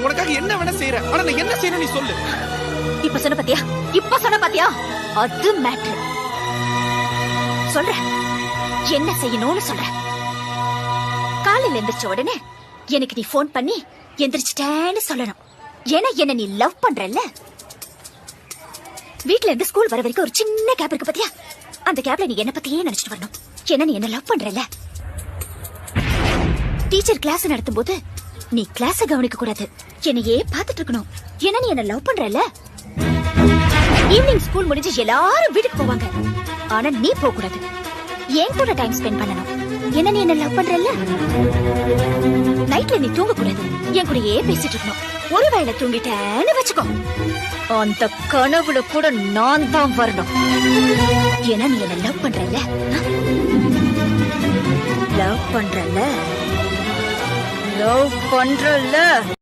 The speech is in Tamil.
உனக்காக என்ன வேணா செய்யறேன். ஆனா நான் என்ன செய்யணும் நீ சொல்லு. இப்ப சொன்ன பாத்தியா அது மேட்ரு. சொல்ற என்ன செய்யணும்னு சொல்ற. காலையில எந்திரிச்ச உடனே எனக்கு நீ போன் பண்ணி எந்திரிச்சிட்டேன்னு சொல்லணும். ஏன்னா என்ன நீ லவ் பண்றல்ல. வீட்ல இருந்து ஸ்கூல் வர வரைக்கும் ஒரு சின்ன கேப் இருக்கு பாத்தியா, அந்த கேப்ல நீ என்ன பத்தியே நினைச்சிட்டு வரணும். ஏன்னா நீ என்ன லவ் பண்றல்ல. டீச்சர் கிளாஸ் நடத்தும் போது நீ கிளாஸ கவனிக்க கூடாது, என்னையே பாத்துட்டு இருக்கணும். ஏன்னா நீ என்ன லவ் பண்றல்ல. ஈவினிங் ஸ்கூல் முடிஞ்சு எல்லாரும் வீட்டுக்கு போவாங்க, ஆனா நீ போக கூடாது. என் கூட டைம் ஸ்பெண்ட் பண்ணணும். என்ன நீ என்ன லவ் பண்றல்ல. நைட்ல நீ தூங்க கூடாது, என் கூடயே பேசிட்டு இருக்கணும். ஒருவேளை தூங்கிட்டேன்னு வச்சுக்கோ, அந்த கனவுல கூட நான் தான் வரணும். ஏன்னா நீ என்ன லவ் பண்றல்ல. லவ் பண்றல்ல.